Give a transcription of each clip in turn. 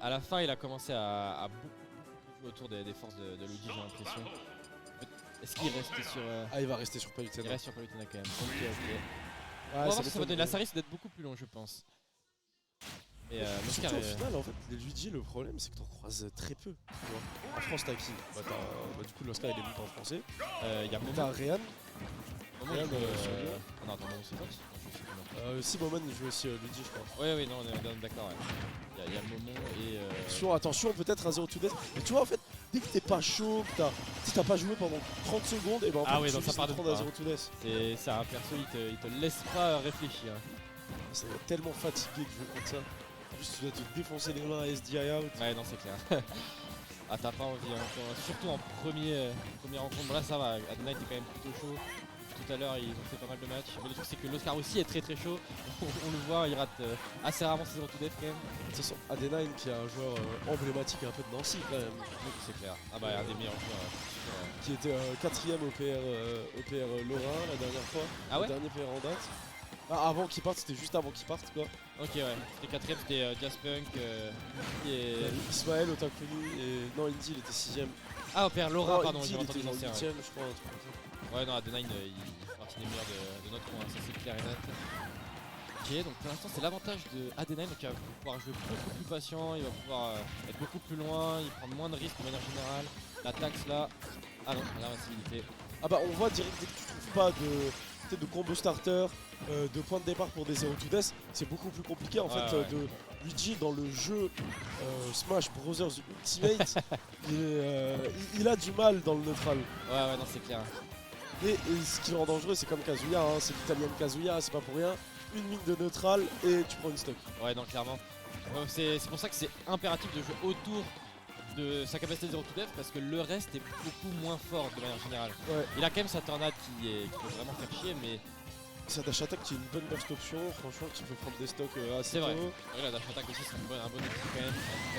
à la fin, il a commencé à beaucoup jouer autour des forces de Luigi, j'ai l'impression. Est-ce qu'il reste sur. Ah, il va rester sur Il Palutena. reste sur Palutena quand même. Ok, ok. Ouais, On va voir ce que ça va m'étonne, donner. La série, c'est d'être beaucoup plus long, je pense. Et l'Oscar surtout au est. final, en fait, les Luigi, le problème, c'est que t'en croises très peu. Tu vois. En France, t'as qui du coup, l'Oscar, il est monté en français. Il y a Momo. T'as Réan. Momo, Réan, il joue, sur Lyon. Ah non, attends, Momo, c'est pas. Si Momon, il joue aussi Luigi, je crois. Oui, non, on est d'accord, ouais. Il y a Momo et. Attention, peut-être à 0 to Death. Mais tu vois, en fait, dès que t'es pas chaud, que t'as pas joué pendant 30 secondes, et ben en fait, Ah oui, tu donc ça risques de pardonne prendre à pas. 0 to Death. C'est un perso, il te laisse pas réfléchir. Ça va tellement fatigué de jouer comme ça. En plus, tu dois te défoncer les mains à SDI out. Ouais, non, c'est clair. Ah, t'as pas envie, hein. Surtout en première rencontre. Là, ça va. Adonai est quand même plutôt chaud. Tout à l'heure, ils ont fait pas mal de matchs. Mais le truc, c'est que l'Oscar aussi est très chaud. On le voit, il rate assez rarement ses 0 to death quand même. De toute façon, Adenine, qui est un joueur emblématique un peu de Nancy, quand même. Donc, c'est clair. Ah, bah, un des meilleurs joueurs. Qui était 4ème au PR Lorrain la dernière fois. Ah ouais? Le dernier PR en date. Ah, avant qu'il parte, c'était juste avant qu'il parte, quoi. Ok, ouais. C'était 4ème, c'était Jaspunk et. Ismaël, Otakuni et. Non, Indy, il était 6ème. Ah, au père Laura, Non, pardon, Indy, j'ai il entendu était genre l'ancien. 8ème, je crois, un truc comme ça. Ouais, non, Adenine, il fait partie des meilleurs de notre coin, ça c'est clair et net. Ok, donc pour l'instant c'est l'avantage de Adenine, donc il va pouvoir jouer beaucoup plus patient, il va pouvoir être beaucoup plus loin, il prend moins de risques de manière générale. La taxe là, ah non, l'invincibilité. Ah bah on voit direct dès que tu trouves pas de combo starter, de point de départ pour des 0 to death, c'est beaucoup plus compliqué en fait Ouais. de Luigi dans le jeu Smash Bros Ultimate. il a du mal dans le neutral. Ouais, non, c'est clair. Et ce qui le rend dangereux, c'est comme Kazuya, hein, c'est l'italien Kazuya, c'est pas pour rien. Une mine de neutral et tu prends une stock. Ouais, non, clairement. C'est pour ça que c'est impératif de jouer autour de sa capacité de 0 to death parce que le reste est beaucoup moins fort de manière générale. Ouais. Il a quand même sa tornade qui peut vraiment faire chier, mais Ça dash attack qui est une bonne burst option, franchement tu peux prendre des stocks assez c'est vrai. tôt. Ouais, la dash attack aussi, c'est un bon outil quand même.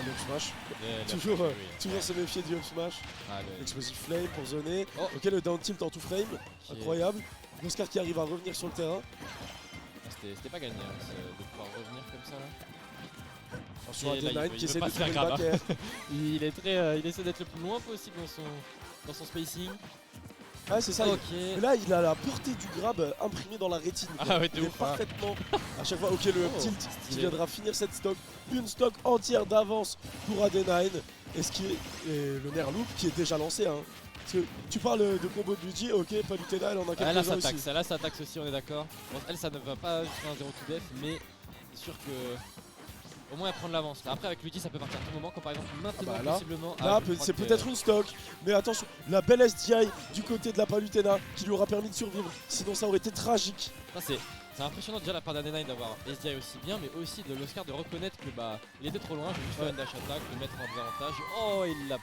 Le up smash, Le- toujours, oui. toujours se méfier du up smash. Ah, Explosive flame pour zoner. Oh. Ok, le down tilt en tout frame, qui est- incroyable. Oscar qui arrive à revenir sur le terrain. C'était pas gagné hein, de pouvoir revenir comme ça là. Sur Et là, Adenine il qui veut essaie pas de se faire trouver le grave, back air. il essaie d'être le plus loin possible dans son spacing. Ah c'est ça, Ok. mais là il a la portée du grab imprimée dans la rétine. quoi. Ah ouais, de il est ouf, hein. parfaitement à chaque fois. Ok, le up Oh, tilt qui stylé. viendra finir cette stock. Une stock entière d'avance pour Adenine. Et ce qui est et le nerf loop qui est déjà lancé. Hein. Parce que tu parles de combo de Luigi, ok, Palutena elle en a Ah, là quelques-uns ça aussi. taxe, là ça taxe aussi, on est d'accord. Bon, elle ça ne va pas jusqu'à un 0 to death, mais c'est sûr que au moins elle prend de l'avance. Après avec Luigi ça peut partir à tout moment, comme par exemple maintenant bah là, possiblement. Là, je crois c'est que- peut-être une stock, mais attention, la belle SDI du côté de la Palutena qui lui aura permis de survivre. Sinon, ça aurait été tragique. Ça, c'est impressionnant déjà de la part d'Adenine d'avoir SDI aussi bien, mais aussi de l'Oscar de reconnaître que bah il était trop loin, j'ai juste fait un dash attack, de mettre en désavantage. Oh, il l'a.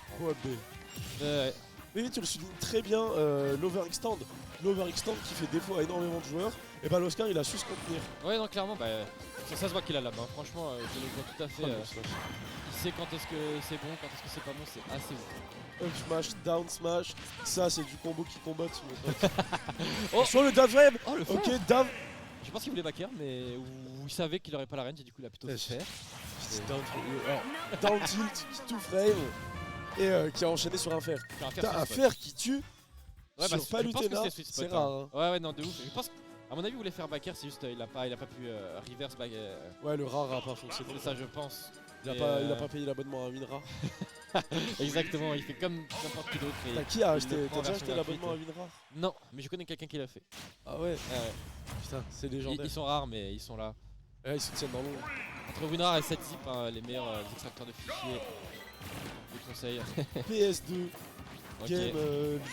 Ouais. Mais tu le soulignes très bien, l'overextend. L'overextend qui fait défaut à énormément de joueurs. Et bah, l'Oscar il a su se contenir. Ouais, non, clairement, bah, ça se voit qu'il a la main. Franchement, je le vois tout à fait. Il sait quand est-ce que c'est bon, quand est-ce que c'est pas bon, c'est assez ouf. Up smash, down smash, ça c'est du combo qui combat. Oh. Sur le down frame. Oh, le Ok, fort. down. Je pense qu'il voulait backer, mais il savait qu'il aurait pas la range et du coup il a plutôt fait faire. Down, down tilt, tout frame. Et qui a enchaîné sur un fer. Faire un T'as un sweet spot. fer qui tue. Ouais, sur je pense que Palutena, c'était sweet spot, c'est rare. Hein. Ouais, non, de ouf. Je pense qu'à mon avis, il voulait faire backer, c'est juste il a pas pu reverse back. Ouais, le rare a pas fonctionné. C'est ça, je pense. Il a, Et, il a pas payé l'abonnement à Winra. Exactement, il fait comme n'importe qui d'autre. et T'as qui a il acheté le prend T'as déjà en acheté version l'abonnement à gratuite. Winra? Non, mais je connais quelqu'un qui l'a fait. Ah ouais. Ouais. Putain, c'est Ils légendaire. sont rares, mais ils sont là. Ouais, ils se tiennent dans l'ombre. Entre WinRAR et 7zip, hein, les meilleurs extracteurs de fichiers. Je vous conseille. PS2, Ok. game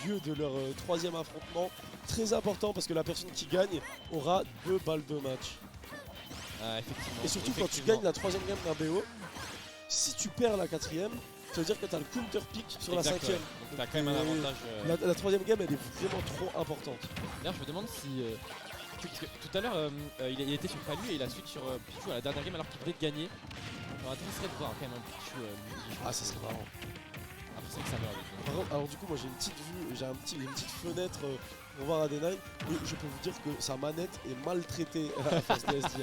lieu de leur troisième affrontement. Très important parce que la personne qui gagne aura 2 balles de match. Ah, effectivement. Et surtout quand tu Effectivement. gagnes la troisième game d'un BO, si tu perds la quatrième, ça veut dire que t'as le counter pick sur la Exact, ouais. cinquième. Donc t'as quand même un Et avantage. La troisième game elle est vraiment trop importante. D'ailleurs, je me demande si. Parce que tout à l'heure, il était sur Palu et il a switch sur Pichu à la dernière game alors qu'il venait de gagner. Alors, intéresserait de voir quand même un Pichu. Ah ça serait marrant. Après, c'est que ça meurt avec Par contre, alors du coup moi j'ai une petite vue, j'ai une petite fenêtre pour voir Adenine et je peux vous dire que sa manette est maltraitée à la face de SDI.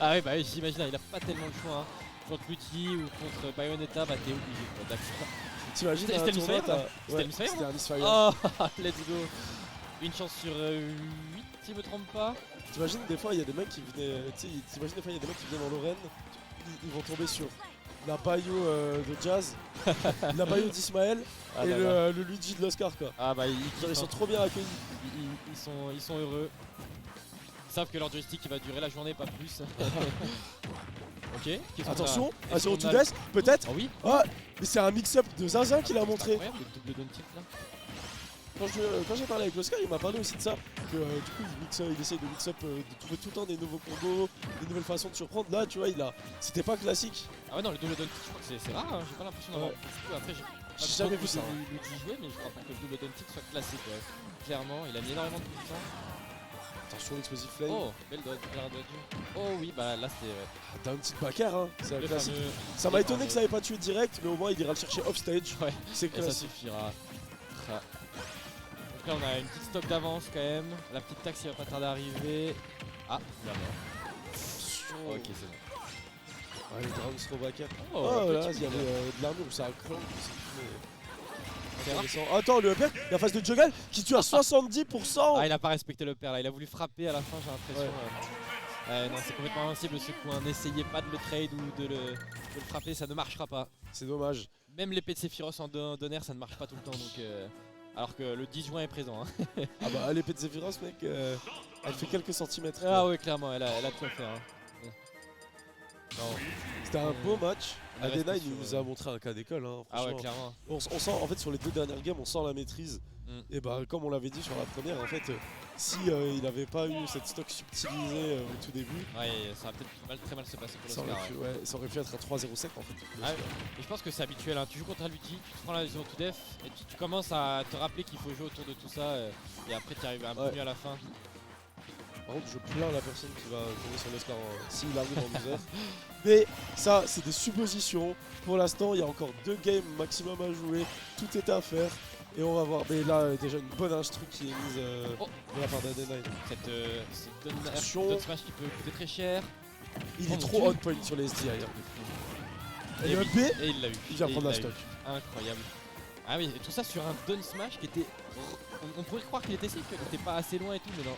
Ah ouais, bah oui, j'imagine, il a pas tellement le choix. Hein. contre Lutti ou contre Bayonetta, bah t'es obligé quoi, d'accepter. T'imagines C'était un le tournoi, Misfire, là t'as- C'était Ouais, le Misfire, c'était un Misfire. Oh, let's go. Une chance sur 8 si je me trompe pas. T'imagines des fois il y a des mecs qui venaient, tu sais, t'imagines des fois il y a des mecs qui viennent en Lorraine, ils vont tomber sur la Bayo de Jazz, la Bayo d'Ismaël Ah et là là. le Luigi de l'Oscar quoi. Ah bah Ils sont trop bien accueillis. ils sont heureux. Ils savent que leur joystick il va durer la journée, pas plus. Ok. qu'est-ce qu'on a Attention, Est-ce Azuro qu'on a- Tudes, peut-être. Ah oui. Ah, mais c'est un mix-up de Zinzin qu'il a montré. Incroyable le double down tilt là. Quand j'ai parlé avec l'Oscar, il m'a parlé aussi de ça. Que du coup, il essaye de mix-up, de trouver tout le temps des nouveaux combos, des nouvelles façons de surprendre. Là, tu vois, c'était pas classique. Ah ouais non le double down tilt je crois que c'est rare, hein. J'ai pas l'impression d'avoir Ouais. beaucoup. Après J'ai jamais vu ça. Le jouer mais je crois pas que le double down tilt soit classique ouais. Clairement il a mis énormément de puissance. Attention, l'explosive flame. Oh belle dodge, belle dodge. Oh oui bah là c'est T'as un petit backer, hein. C'est un le classique. fameux. Ça m'a étonné que ça ait pas tué direct, mais au moins il ira le chercher offstage. Ouais. C'est Et ça classique. suffira. Ah. Donc là on a une petite stock d'avance quand même. La petite taxe il va pas tarder à arriver. Ah, il a mort. Attention. Ok c'est bon. Ah, les Ground Throw backer. Oh, Oh petit là, il y avait bidon. de l'armure, c'est un clan. C'est rare. Intéressant. Attends, le upper, la phase de Juggle qui tue à 70%. Ah il a pas respecté le père là, il a voulu frapper à la fin j'ai l'impression. Non c'est complètement invincible ce coin, n'essayez pas de le trade ou de le frapper, ça ne marchera pas. C'est dommage. Même l'épée de Sephiroth en donner ça ne marche pas tout le temps donc alors que le 10 juin est présent. Hein. Ah bah l'épée de Sephiroth mec, elle fait quelques centimètres. Ah quoi. ouais clairement elle a de quoi faire. Hein. Non. C'était un beau match. On est resté Adena il sur, nous a montré un cas d'école. Hein, Ah ouais franchement. clairement. On sent en fait sur les deux dernières games on sent la maîtrise. Mm. Et bah comme on l'avait dit sur la première en fait si il n'avait pas eu cette stock subtilisée au tout début, Ouais ça va peut-être très mal se passer pour ça l'Oscar. aurait, pu, ouais, ça aurait pu être un 3-0 sec en fait. Ah ouais. Et je pense que c'est habituel, hein. Tu joues contre Luigi, tu te prends la zero to def et tu commences à te rappeler qu'il faut jouer autour de tout ça et après tu arrives un peu Ouais. mieux à la fin. Par contre, je plains la personne qui va tomber sur l'Oscar s'il arrive en loser. Mais ça, c'est des suppositions. Pour l'instant, il y a encore 2 games maximum à jouer. Tout est à faire. Et on va voir. Mais là, déjà une bonne instru qui est mise Oh. de la part d'Adena. Cette Attention. donne smash qui peut coûter très cher. Il Oh est mon trop Dieu. on point sur les SDI. Et Et le oui, B, et il l'a eu. il vient Et prendre la l'a eu. stock. Incroyable. Ah oui, et tout ça sur un down smash qui était. On pourrait croire qu'il était safe, qu'il était pas assez loin et tout, mais non.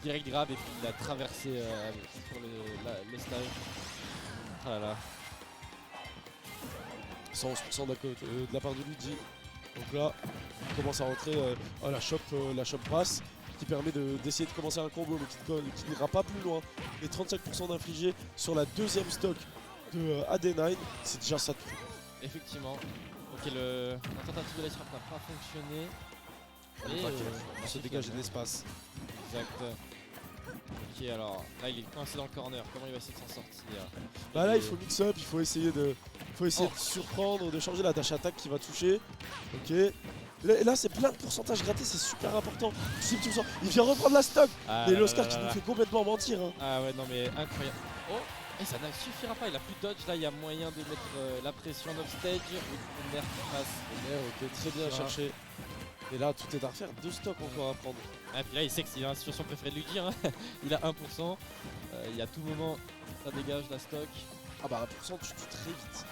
Direct grab et puis il a traversé sur le stage. Ah là là. 111% de la part de Luigi. Donc là, on commence à rentrer la shop pass qui permet d'essayer de commencer un combo mais qui n'ira pas plus loin. Et 35% d'infligé sur la deuxième stock de AD9, c'est déjà ça de prix. Effectivement. Ok, la tentative de la frappe n'a pas fonctionné. Et, On se dégager de l'espace. Exact. Ok, alors là il est coincé dans le corner. Comment il va essayer de s'en sortir? Bah là, il faut mix up, il faut essayer de surprendre, de changer la dash attack qui va toucher. Ok. Et là, c'est plein de pourcentages grattés, c'est super important. Il vient reprendre la stock. Ah Et là l'Oscar là qui là nous là. fait complètement mentir. Hein. Ah ouais, non mais incroyable. Oh, et ça ne suffira pas, il a plus de dodge. Là, il y a moyen de mettre la pression offstage. Le nerf qui passe. Ok, très bien Suffira. cherché. Et là, tout est à refaire. 2 stocks encore à prendre. Ah, puis là, il sait que c'est la situation préférée de lui dire. Hein. Il a 1%. Il y a tout moment, ça dégage la stock. Ah bah 1% tu tues très vite.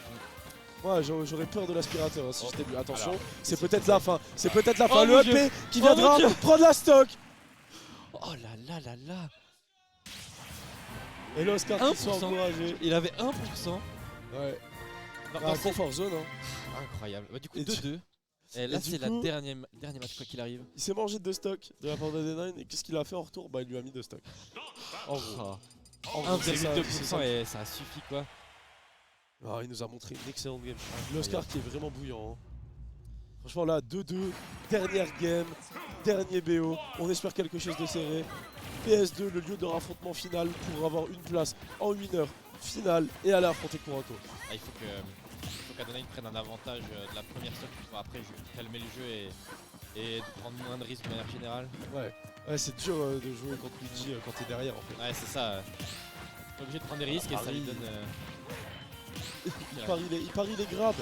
Moi j'aurais peur de l'aspirateur hein, si Oh. j'étais lui. Attention, Alors, c'est c'est- peut-être la fin. C'est peut-être la fin. Oh Le mon EP qui Oh viendra mon Dieu. prendre la stock. Oh là là là là. Et l'Oscar qui sont 1%. encouragés. Il avait 1%. Ouais. Non, Un non, c'est confort zone. Hein. incroyable. Bah, du coup, Et 2-2. Et là, du c'est coup- le dernier match quoi qu'il arrive. Il s'est mangé 2 stocks de la part d'AD9 et qu'est-ce qu'il a fait en retour? Bah il lui a mis 2 stocks. En gros. Oh. En gros, c'est ça, 1,2% et ça suffit quoi. Ah, il nous a montré une excellente game. L'Oscar qui est vraiment bouillant. Hein. Franchement là, 2-2, dernière game, dernier BO. On espère quelque chose de serré. PS2, le lieu de raffrontement final pour avoir une place en winner finale et aller affronter Kurako. Ah, il faut qu'Adonai prenne un avantage de la première stock pour après calmer le jeu et de prendre moins de risques de manière générale. Ouais, c'est dur de jouer contre Luigi quand t'es derrière en fait. Ouais, c'est ça. T'es obligé de prendre des risques et ça lui donne. Il parie les grabs.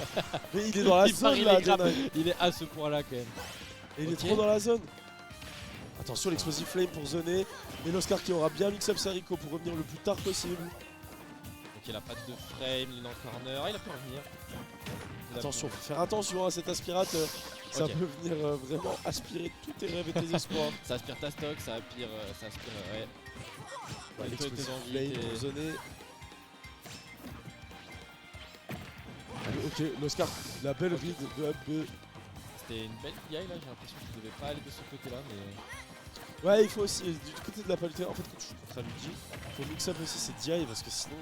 Mais il est dans la Il parie zone là, les grabs. Adonai. Il est à ce point-là quand même. Et il est Ok. trop dans la zone. Attention, l'explosive flame pour zoner. Et l'Oscar qui aura bien mix up Sariko pour revenir le plus tard possible. la patte de Frame, il est dans le corner. Ah, il a pu revenir. Attention, faut faire attention à cet aspirateur. Ça Ok. peut venir vraiment aspirer tous tes rêves et tes espoirs. Ça aspire ta stock, ça aspire, ouais. Ouais, Et toi, l'explosive tes envies, flame tes- pour zoner. Allez, ok, l'Oscar, la belle read de HB. C'était une belle PI là, j'ai l'impression qu'il devait pas aller de ce côté là, mais. Ouais, il faut aussi, du côté de la paluté, en fait, quand tu joues contre un Luigi, il faut mix up aussi ses DI parce que sinon,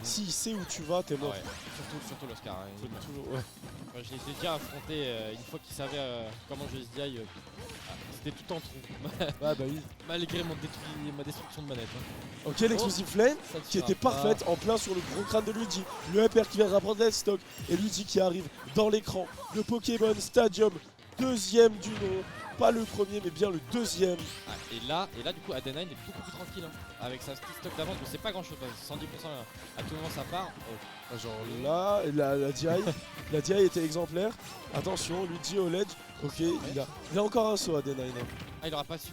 s'il sait où tu vas, t'es Ah mort. ouais, surtout l'Oscar. Hein, Faut toujours- ouais. Enfin, je l'ai déjà affronté une fois qu'il savait comment je se DI. C'était tout en trou, Ouais, bah oui. malgré ma destruction de manette. Hein. Ok, l'explosive flame Ça ne qui sera était pas- parfaite en plein sur le gros crâne de Luigi. Le upper qui viendra prendre la stock et Luigi qui arrive dans l'écran. Le Pokémon Stadium, deuxième du nom. Pas le premier, mais bien le deuxième. Ah, et là, du coup, Adenine est beaucoup plus tranquille hein, avec sa petite stock d'avance. Mais c'est pas grand chose, 110% à tout moment ça part. Oh. Genre là, la DI, la DI était exemplaire. Attention, Luigi au ledge. Ok, il a encore un saut à D9. Ah, il aura pas su.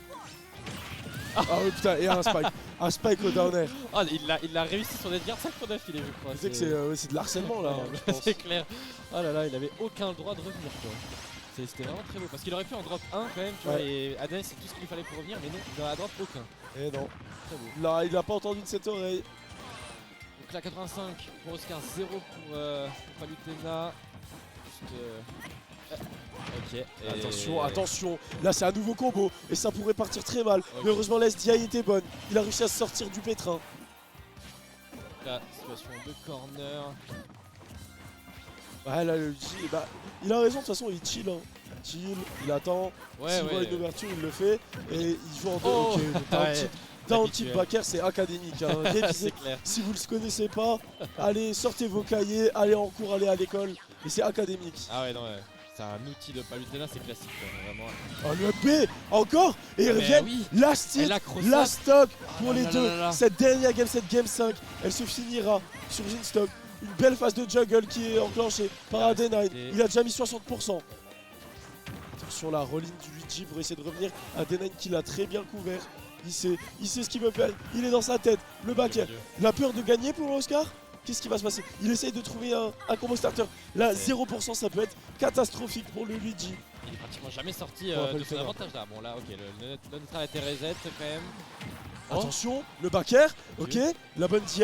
Ah oui, putain, et un spike. Un spike au down air. Oh, il a réussi son Edgar 5 fois d'affilée, je crois. Tu sais que c'est de l'harcèlement là, hein, je pense. C'est clair. Oh là là, il avait aucun droit de revenir quoi. C'était vraiment très beau parce qu'il aurait pu en drop 1 quand même, tu vois. Ouais. Et Adenine, c'est tout ce qu'il lui fallait pour revenir, mais non, il en a drop aucun. Et non, Très beau. là, il a pas entendu de cette oreille. Donc là, 85 pour Oscar, 0 pour Palutena. Juste. Ok. Et- Attention, attention, là c'est un nouveau combo et ça pourrait partir très mal. Ok. Mais heureusement la SDI était bonne, il a réussi à sortir du pétrin. La situation de corner. Ouais là le Luigi, bah, il a raison de toute façon, il chill, hein. Il chill, il attend, Ouais, s'il voit ouais. une ouverture il le fait et il joue en deux. Oh Ok, le down Ouais, tip, down habituel. tip backer c'est académique, hein. Révisez. c'est clair. Si vous le connaissez pas, allez sortez vos cahiers, allez en cours, allez à l'école et c'est académique. Ah ouais, non, ouais. C'est un outil de Palutena, c'est classique quoi, vraiment. Oh le B encore et ils Ah, mais reviennent. oui. Last Et hit, la cross la stock pour là les là deux. là là. Cette dernière game, cette game 5, elle se finira sur une stock. Une belle phase de juggle qui est enclenchée par Ah, Adenine. c'était- Il a déjà mis 60%. Attention la rolling du Luigi pour essayer de revenir. Adenine qui l'a très bien couvert. Il sait ce qu'il veut faire. Il est dans sa tête. Le backer. Dieu. La peur de gagner pour Oscar. Qu'est-ce qui va se passer? Il essaye de trouver un combo starter. Là, C'est- 0%, ça peut être catastrophique pour le Luigi. Il est pratiquement jamais sorti Ouais, de le son faire. avantage là. Bon là, ok, le neutral a été reset quand même. Oh. Attention, le backer. Ok, Dieu. la bonne DI.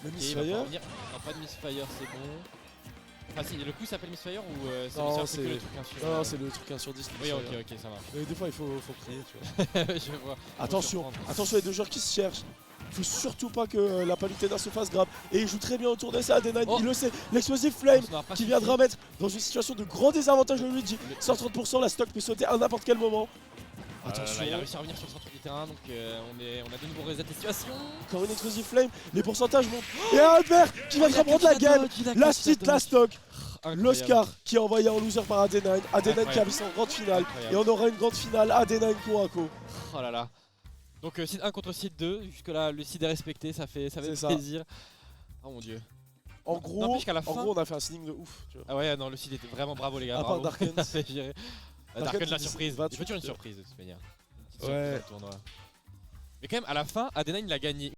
Le Ok, il va pas misfire. revenir. Non, pas de misfire, c'est bon. Enfin si, le coup s'appelle misfire ou c'est Non, misfire, c'est- c'est que le truc insulte. Non, c'est le truc 1 sur 10. Oui, le ok, misfire. ok, ça marche. Et des fois, il faut crier, tu vois. Je vois. Attention, surprendre. attention, il y a deux joueurs qui se cherchent. Il faut surtout pas que la Palutena se fasse grab. Et il joue très bien autour de ça, Adenine, Oh. il le sait. L'explosive flame Ça n'aura pas qui suffi. viendra mettre dans une situation de grand désavantage de Luigi. Mais- 130%, la stock peut sauter à n'importe quel moment. Ah là là, Attention, il a réussi à revenir sur le centre du terrain, donc on a de nouveau reset les situations. encore une explosive flame, les pourcentages montent. Et un Albert qui va te reprendre la game. Last hit, la stock. L'Oscar qui est envoyé en loser par Adenine. Adenine qui Incroyable. a vu son grande finale. Incroyable. Et on aura une grande finale Adenine Kurako. Oh là là. Donc seed 1 contre seed 2, jusque là le seed est respecté, ça fait C'est ça. plaisir. Oh mon dieu. En gros, N'empêche qu'à la en fin- gros, on a fait un signing de ouf. Tu vois. Ah ouais, non, le seed était vraiment bravo les gars. À part bravo. Darkens. Ça fait virer. Darkens la il surprise. va Il fait toujours une tout- surprise de toute manière. Une petite Ouais. surprise dans le tournoi. Mais quand même, à la fin, Adenine l'a gagné.